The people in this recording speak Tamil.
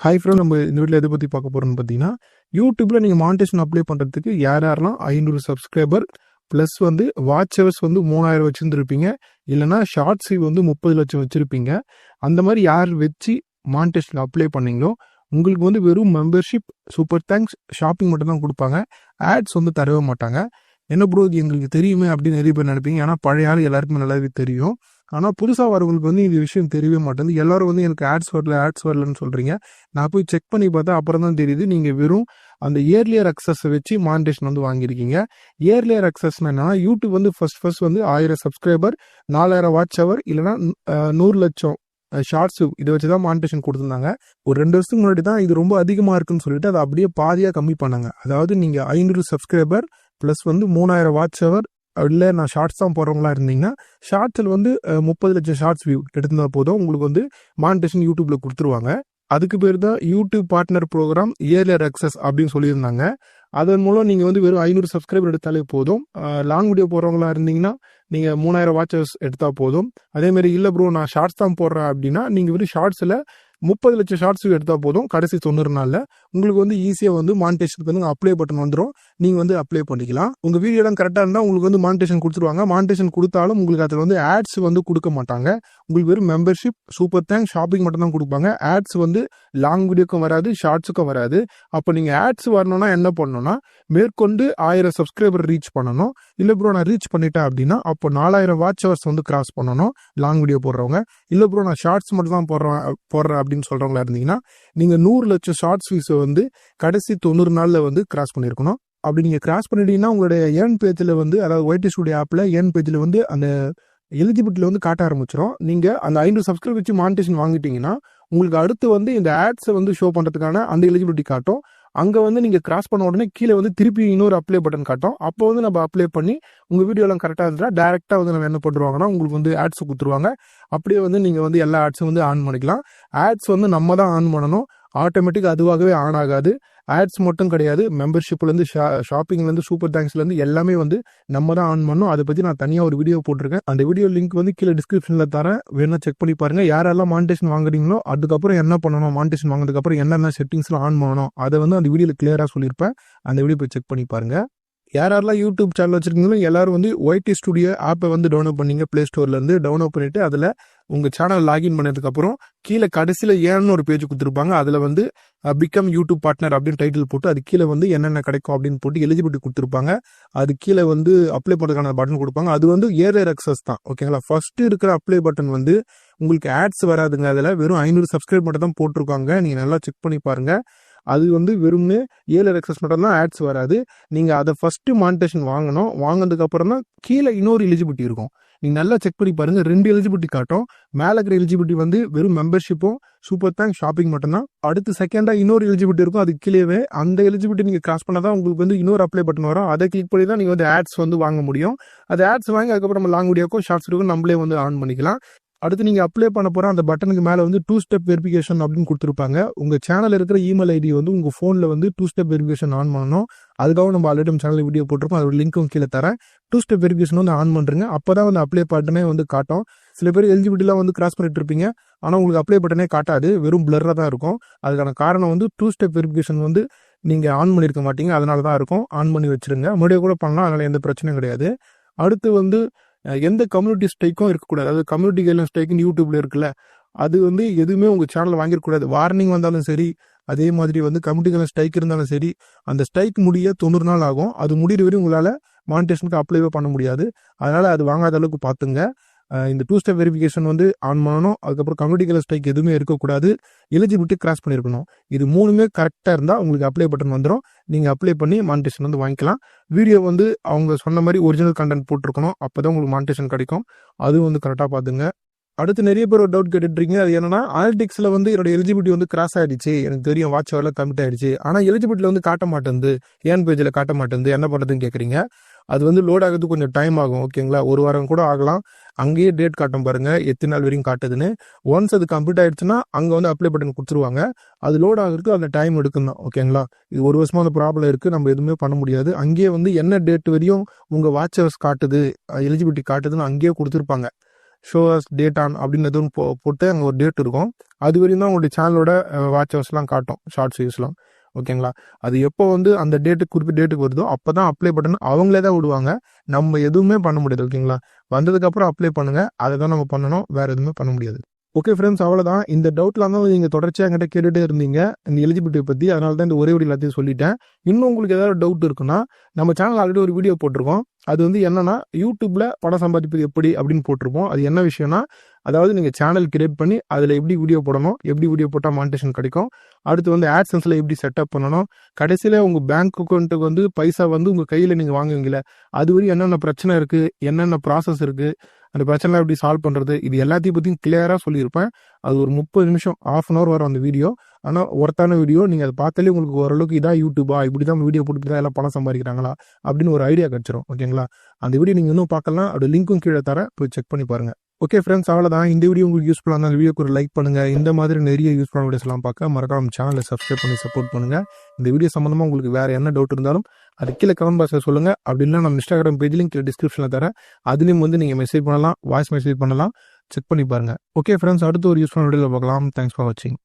ஹாய் ஃப்ரெண்ட், நம்ம இந்த வீட்டில் எதை பற்றி பார்க்க போகிறோம்னு பார்த்தீங்கன்னா, யூடியூப்பில் நீங்கள் மானிட்டேஷன் அப்ளை பண்ணுறதுக்கு யாரெல்லாம் 500 சப்ஸ்கிரைபர் ப்ளஸ் வந்து வாட்ச் ஹவர்ஸ் வந்து 3000 வச்சுருந்துருப்பீங்க, இல்லைனா ஷார்ட்ஸ் வந்து 30 லட்சம் வச்சுருப்பீங்க. அந்த மாதிரி யார் வச்சு மானிட்டேஷன் அப்ளை பண்ணீங்களோ உங்களுக்கு வந்து வெறும் மெம்பர்ஷிப், சூப்பர் தேங்க்ஸ், ஷாப்பிங் மட்டும் தான் கொடுப்பாங்க. ஆட்ஸ் வந்து தரவே மாட்டாங்க. என்ன ப்ரோ இது எங்களுக்கு தெரியுமே அப்படின்னு நிறைய பேர் நினைப்பீங்க. ஆனால் பழைய ஆள் எல்லாருக்குமே நல்லாவே தெரியும். ஆனால் புதுசாக வரவங்களுக்கு வந்து இந்த விஷயம் தெரியவே மாட்டேங்குது. எல்லாரும் வந்து எனக்கு ஆட்ஸ் வரலன்னு சொல்கிறீங்க. நான் போய் செக் பண்ணி பார்த்தா அப்புறம் தான் தெரியுது, நீங்கள் வெறும் அந்த இயர்லியர் அக்சஸை வச்சு மானிட்டேஷன் வந்து வாங்கியிருக்கீங்க. இயர்லியர் அக்சஸ்னா என்னன்னா, யூடியூப் வந்து ஃபர்ஸ்ட் வந்து 1000 சப்ஸ்கிரைபர், 4000 வாட்ச் ஹவர், இல்லைனா 100 லட்சம் ஷார்ட்ஸ், இதை வச்சு தான் மானிட்டேஷன் கொடுத்துருந்தாங்க. ஒரு 2 வருஷத்துக்கு முன்னாடி தான் இது ரொம்ப அதிகமாக இருக்குன்னு சொல்லிட்டு அதை அப்படியே பாதியாக கம்மி பண்ணாங்க. அதாவது நீங்கள் 500 சப்ஸ்கிரைபர் ப்ளஸ் வந்து 3000 வாட்ச் ஹவர், இல்லை நான் ஷார்ட்ஸ் தான் போடுறவங்களா இருந்தீங்கன்னா ஷார்ட்ஸில் வந்து 30 லட்சம் ஷார்ட்ஸ் வியூ எடுத்திருந்தா போதும், உங்களுக்கு வந்து மானிட்டேஷன் யூடியூப்ல கொடுத்துருவாங்க. அதுக்கு பேர் தான் YouTube partner program earlier access அப்படின்னு சொல்லியிருந்தாங்க. அதன் மூலம் நீங்கள் வந்து வெறும் 500 சப்ஸ்கிரைபர் எடுத்தாலே போதும். லாங் வீடியோ போடுறவங்களா இருந்தீங்கன்னா நீங்கள் 3000 வாட்சர்ஸ் எடுத்தால் போதும். அதேமாரி இல்லை ப்ரோ நான் ஷார்ட்ஸ் தான் போடுறேன் அப்படின்னா நீங்கள் வெறும் ஷார்ட்ஸில் 30 லட்சம் ஷார்ட்ஸ் எடுத்தால் போதும். கடைசி 90 நாளில் உங்களுக்கு வந்து ஈஸியாக வந்து மானிட்டேஷனுக்கு வந்து அப்ளை பட்டன் வந்துடும். நீங்கள் வந்து அப்ளை பண்ணிக்கலாம். உங்கள் வீடியோலாம் கரெக்டாக இருந்தால் உங்களுக்கு வந்து மானிட்டேஷன் கொடுத்துருவாங்க. மானிட்டேஷன் கொடுத்தாலும் உங்களுக்கு அதில் வந்து ஆட்ஸ் வந்து கொடுக்க மாட்டாங்க. உங்களுக்கு வெறும் மெம்பர்ஷிப், சூப்பர் தேங்க்ஸ், ஷாப்பிங் மட்டும் தான் கொடுப்பாங்க. ஆட்ஸ் வந்து லாங் வீடியோக்கும் வராது, ஷார்ட்ஸுக்கும் வராது. அப்போ நீங்கள் ஆட்ஸ் வரணும்னா என்ன பண்ணணும்னா, மேற்கொண்டு 1000 சப்ஸ்கிரைபர் ரீச் பண்ணணும். இல்லை ப்ரோ நான் ரீச் பண்ணிட்டேன் அப்படின்னா அப்போ 4000 வாட்ச் ஹவர்ஸ் வந்து கிராஸ் பண்ணணும் லாங் வீடியோ போடுறவங்க. இல்லை ப்ரோ நான் ஷார்ட்ஸ் மட்டும் தான் போடுறேன் அப்படின்னு சொல்கிறவங்களா இருந்தீங்கன்னா நீங்கள் 100 லட்சம் ஷார்ட்ஸ் வியூஸை வந்து கடைசி 90 நாளில் வந்து கிராஸ் பண்ணியிருக்கணும். அப்படி நீங்கள் கிராஸ் பண்ணிட்டீங்கன்னா உங்களுடைய ஏர்ன் பேஜில் வந்து, அதாவது ஒய்டி ஸ்டுடியோ ஆப்பில் ஏர்ன் பேஜில் வந்து அந்த எலிஜிபிலிட்டியில் வந்து காட்ட ஆரம்பிச்சிடும். நீங்கள் அந்த 500 சப்ஸ்கிரைப் வச்சு மானிட்டேஷன் வாங்கிட்டீங்கன்னா உங்களுக்கு அடுத்து வந்து இந்த ஆட்ஸை வந்து ஷோ பண்ணுறதுக்கான அந்த எலிஜிபிலிட்டி காட்டும். அங்கே வந்து நீங்கள் கிராஸ் பண்ண உடனே கீழே வந்து திருப்பி இன்னொரு அப்ளை பட்டன் காட்டும். அப்போ வந்து நம்ம அப்ளை பண்ணி உங்கள் வீடியோலாம் கரெக்டாக இருந்தால் டேரெக்டாக வந்து நம்ம என்ன பண்ணுவாங்கன்னா உங்களுக்கு வந்து ஆட்ஸ் கொடுத்துருவாங்க. அப்படியே வந்து நீங்கள் வந்து எல்லா ஆட்ஸும் வந்து ஆன் பண்ணிக்கலாம். ஆட்ஸ் வந்து நம்ம தான் ஆன் பண்ணணும். ஆட்டோமேட்டிக் அதுவாகவே ஆன் ஆகாது. ஆட்ஸ் மட்டும் கிடையாது, மெம்பர்ஷிப்லேருந்து ஷாப்பிங்லேருந்து சூப்பர் தேங்க்ஸ்லேருந்து எல்லாமே வந்து நம்ம தான் ஆன் பண்ணணும். அதை பற்றி நான் தனியாக ஒரு வீடியோ போட்டிருக்கேன். அந்த வீடியோ லிங்க் வந்து கீழே டிஸ்கிரிப்ஷனில் தரேன், வேணா செக் பண்ணி பாருங்கள். யாரெல்லாம் மானிட்டேஷன் வாங்குறீங்களோ அதுக்கப்புறம் என்ன பண்ணணும், மானிட்டேஷன் வாங்கினதுக்கப்புறம் என்னென்ன செட்டிங்ஸ்லாம் ஆன் பண்ணணும் அதை வந்து அந்த வீடியோவில் கிளியராக சொல்லியிருப்பேன். அந்த வீடியோ போய் செக் பண்ணி பாருங்கள். யாரெல்லாம் யூடியூப் சேனல் வச்சிருக்கீங்களோ எல்லாரும் வந்து ஒய்டி ஸ்டுடியோ ஆப்பை வந்து டவுன்லோட் பண்ணிங்க. ப்ளே ஸ்டோர்லேருந்து டவுன்லோட் பண்ணிவிட்டு அதில் உங்கள் சேனல் லாகின் பண்ணதுக்கப்புறம் கீழே கடைசியில் ஏன்னு ஒரு பேஜ் கொடுத்துருப்பாங்க. அதில் வந்து பிகம் யூடியூப் பார்ட்னர் அப்படின்னு டைட்டில் போட்டு அது கீழே வந்து என்னென்ன கிடைக்கும் அப்படின்னு போட்டு எலிஜிபிலிட்டி கொடுத்துருப்பாங்க. அது கீழே வந்து அப்ளை பண்ணுறதுக்கான பட்டன் கொடுப்பாங்க. அது வந்து இயர்லியர் அக்சஸ் தான், ஓகேங்களா. ஃபர்ஸ்ட் இருக்கிற அப்ளை பட்டன் வந்து உங்களுக்கு ஆட்ஸ் வராதுங்க. அதில் வெறும் 500 சப்ஸ்கிரைப் மட்டும் தான் போட்டிருக்காங்க. நீங்கள் நல்லா செக் பண்ணி பாருங்கள். அது வந்து வெறும்னே இயர்லியர் அக்சஸ் மட்டும் தான், ஆட்ஸ் வராது. நீங்கள் அதை ஃபஸ்ட்டு மானிட்டேஷன் வாங்கணும். வாங்கினதுக்கப்புறம் தான் கீழே இன்னொரு எலிஜிபிலிட்டி இருக்கும். நீங்கள் நல்லா செக் பண்ணி பாருங்கள். 2 எலிஜிபிலிட்டி காட்டும். மேலே இருக்கிற எலிஜிபிலிட்டி வந்து வெறும் மெம்பர்ஷிப்பும் சூப்பர் தேங்க்ஸ் ஷாப்பிங் மட்டும்தான். அடுத்து செகண்டாக இன்னொரு எலிஜிபிலிட்டி இருக்கும். அது கீழே அந்த எலிஜிபிலிட்டி நீங்கள் கிராஸ் பண்ணால் தான் உங்களுக்கு வந்து இன்னொரு அப்ளை பட்டன் வரும். அதை கிளிக் பண்ணி தான் நீங்கள் வந்து ஆட்ஸ் வந்து வாங்க முடியும். அது ஆட்ஸ் வாங்கி அதுக்கப்புறம் நம்ம லாங் வீடியோக்கும் ஷார்ட்ஸ் வீடியோக்கும் நம்மளே வந்து ஆன் பண்ணிக்கலாம். அடுத்து நீங்கள் அப்ளை பண்ண போகிற அந்த பட்டனுக்கு மேலே வந்து 2 ஸ்டெப் வெரிஃபிகேஷன் அப்படின்னு கொடுத்துருப்பாங்க. உங்கள் சேனல் இருக்கிற இமெயில் ஐடி வந்து உங்கள் ஃபோனில் வந்து 2 ஸ்டெப் வெரிஃபிகேஷன் ஆன் பண்ணணும். அதுக்காக நம்ம ஆல்ரெடி நம்ம சேனல் வீடியோ போட்டிருப்போம். அதோட லிங்க்கும் கீழே தரேன். 2 ஸ்டெப் வெரிஃபிகேஷன் வந்து ஆன் பண்ணுறேங்க. அப்போ தான் வந்து அப்ளை பட்டனே வந்து காட்டும். சில பேர் எலிஜிபிலிட்டிலாம் வந்து கிராஸ் பண்ணிட்டு இருப்பீங்க, ஆனால் உங்களுக்கு அப்ளை பட்டனே காட்டாது, வெறும் பிளராக தான் இருக்கும். அதுக்கான காரணம் வந்து 2 ஸ்டெப் வெரிஃபிகேஷன் வந்து நீங்கள் ஆன் பண்ணியிருக்க மாட்டீங்க, அதனால தான் இருக்கும். ஆன் பண்ணி வச்சுருங்க. முன்னாடியே கூட பண்ணலாம், அதனால் எந்த பிரச்சனையும் கிடையாது. அடுத்து வந்து எந்த கம்யூனிட்டி ஸ்ட்ரைக்கும் இருக்கக்கூடாது. அதாவது கம்யூனிட்டி கைட்லைன் ஸ்ட்ரைக்குன்னு யூடியூப்ல இருக்குல்ல, அது வந்து எதுவுமே உங்கள் சேனல் வாங்கிடக்கூடாது. வார்னிங் வந்தாலும் சரி, அதே மாதிரி வந்து கம்யூனிட்டி கைட்லைன் ஸ்ட்ரைக் இருந்தாலும் சரி, அந்த ஸ்ட்ரைக் முடிய 90 நாள் ஆகும். அது முடிகிற வரையும் உங்களால் மானிட்டேஷனுக்கு அப்ளைவே பண்ண முடியாது. அதனால் அது வாங்காத அளவுக்கு பார்த்துங்க. இந்த 2 ஸ்டெப் வெரிஃபிகேஷன் வந்து ஆன் பண்ணணும். அதுக்கப்புறம் கம்யூனிட்டி கைட்லைன் ஸ்ட்ரைக் எதுவுமே இருக்கக்கூடாது. எலிஜிபிலிட்டி கிராஸ் பண்ணியிருக்கணும். இது 3மே கரெக்டாக இருந்தால் உங்களுக்கு அப்ளை பட்டன் வந்துடும். நீங்கள் அப்ளை பண்ணி மானிட்டேஷன் வந்து வாங்கிக்கலாம். வீடியோ வந்து அவங்க சொன்ன மாதிரி ஒரிஜினல் கண்டென்ட் போட்டிருக்கணும். அப்போ தான் உங்களுக்கு மானிட்டேஷன் கிடைக்கும். அதுவும் வந்து கரெக்டாக பார்த்துங்க. அடுத்து நிறைய பேர் ஒரு டவுட் கேட்டுட்ருக்கீங்க. அது என்னன்னா, அனலிட்டிக்ஸில் வந்து என்னோட எலிஜிபிலிட்டி வந்து கிராஸ் ஆகிடுச்சு, எனக்கு தெரியும் வாட்ச் ஹவரில் கமிட் ஆகிடுச்சு, ஆனால் எலிஜிபிலிட்டியில் வந்து காட்ட மாட்டேங்குது, ஏன் பேஜில் காட்ட மாட்டேங்குது, என்ன பண்ணுறதுன்னு கேட்குறீங்க. அது வந்து லோட் ஆகிறதுக்கு கொஞ்சம் டைம் ஆகும், ஓகேங்களா. 1 வாரம் கூட ஆகலாம். அங்கேயே டேட் காட்டும் பாருங்கள், எத்தனை நாள் வரைக்கும் காட்டுதுன்னு. ஒன்ஸ் அது கம்ப்ளீட் ஆகிடுச்சுன்னா அங்கே வந்து அப்ளை பட்டன் கொடுத்துருவாங்க. அது லோட் ஆகிறதுக்கு அந்த டைம் எடுக்கும் தான், ஓகேங்களா. இது 1 வருஷமாக அந்த ப்ராப்ளம் இருக்குது, நம்ம எதுவுமே பண்ண முடியாது. அங்கேயே வந்து என்ன டேட் வரையும் உங்கள் வாட்ச் ஹவர்ஸ் காட்டுது, எலிஜிபிலிட்டி காட்டுதுன்னு அங்கேயே கொடுத்துருப்பாங்க. ஷோ அஸ் டேட் ஆன் அப்படின்னு எதுவும் போட்டு அங்கே ஒரு டேட் இருக்கும். அது வரையும் தான் உங்களுடைய சேனலோட வாட்ச் ஹவர்ஸ்லாம் காட்டும், ஷார்ட்ஸ் வியூஸ்லாம். ஓகேங்களா? அது எப்போ வந்து அந்த டேட்டுக்கு குறிப்பிட்ட டேட்டுக்கு வருதோ அப்போ தான் அப்ளை பட்டன் அவங்களே தான் விடுவாங்க. நம்ம எதுவுமே பண்ண முடியாது. ஓகேங்களா? வந்ததுக்கப்புறம் அப்ளை பண்ணுங்க. அதை தான் நம்ம பண்ணணும், வேற எதுவுமே பண்ண முடியாது. ஓகே ஃப்ரெண்ட்ஸ், அவ்வளோதான். இந்த டவுட்லாம் தான் நீங்கள் தொடர்ச்சியாக என்கிட்ட கேட்டுகிட்டே இருந்தீங்க இந்த எலிஜிபிலிட்டியை பற்றி. அதனால தான் இந்த ஒரே வீடியோ எல்லாத்தையும் சொல்லிட்டேன். இன்னும் உங்களுக்கு ஏதாவது டவுட் இருக்குன்னா நம்ம சேனல் ஆல்ரெடி ஒரு வீடியோ போட்டிருக்கோம். அது வந்து என்னன்னா யூடியூப்ல பணம் சம்பாதிப்பது எப்படி அப்படின்னு போட்டிருப்போம். அது என்ன விஷயம்னா, அதாவது நீங்கள் சேனல் கிரியேட் பண்ணி அதில் எப்படி வீடியோ போடணும், எப்படி வீடியோ போட்டால் மானிட்டேஷன் கிடைக்கும், அடுத்து வந்து ஆட்சன்ஸில் எப்படி செட்டப் பண்ணணும், கடைசியில் உங்கள் பேங்க் அக்கௌண்ட்டுக்கு வந்து பைசா வந்து உங்கள் கையில் நீங்கள் வாங்குவீங்களே அது வரையும் என்னென்ன பிரச்சனை இருக்குது, என்னென்ன ப்ராசஸ் இருக்குது, அந்த பிரச்சனை எப்படி சால்வ் பண்ணுறது, இது எல்லாத்தையும் பற்றியும் கிளியராக சொல்லியிருப்பேன். அது ஒரு 30 நிமிஷம், 1/2 hour வரும் அந்த வீடியோ. ஆனால் ஒர்த்தான வீடியோ. நீங்கள் அதை பார்த்தாலே உங்களுக்கு ஓரளவுக்கு இதான் யூடியூபா, இப்படி தான் வீடியோ போட்டு தான் எல்லாம் பணம் சம்பாதிக்கிறாங்களா அப்படின்னு ஒரு ஐடியா கிடச்சிரும். ஓகேங்களா? அந்த வீடியோ நீங்கள் இன்னும் பார்க்கலாம். அப்படி லிங்க்கும் கீழே தரேன், போய் செக் பண்ணி பாருங்கள். ஓகே ஃப்ரெண்ட்ஸ், அவ்வளோதான். இந்த வீடியோ உங்களுக்கு யூஸ்ஃபுல்லாக இருந்தால் வீடியோக்கு ஒரு லைக் பண்ணுங்கள். இந்த மாதிரி நிறைய யூஸ்ஃபுல்லான வீடியோஸ்லாம் பார்க்க மறக்காம சேனலை சப்ஸ்கிரைப் பண்ணி சப்போர்ட் பண்ணுங்கள். இந்த வீடியோ சம்மந்தமாக உங்களுக்கு வேறு என்ன டவுட் இருந்தாலும் அது கீழே கமெண்ட் பாக்ஸில் சொல்லுங்கள். அப்படி இல்லை நம்ம இன்ஸ்டாகிராம் பேஜ்லையும் கீழே டிஸ்கிரிப்ஷனில் தரேன். அதுலேயும் வந்து நீங்கள் மெசேஜ் பண்ணலாம், வாய்ஸ் மெசேஜ் பண்ணலாம். செக் பண்ணி பாருங்கள். ஓகே ஃப்ரெண்ட்ஸ், அடுத்து ஒரு யூஸ்ஃபுல்லான வீடியோவில் பார்க்கலாம். தேங்க்ஸ் ஃபார் வாட்சிங்.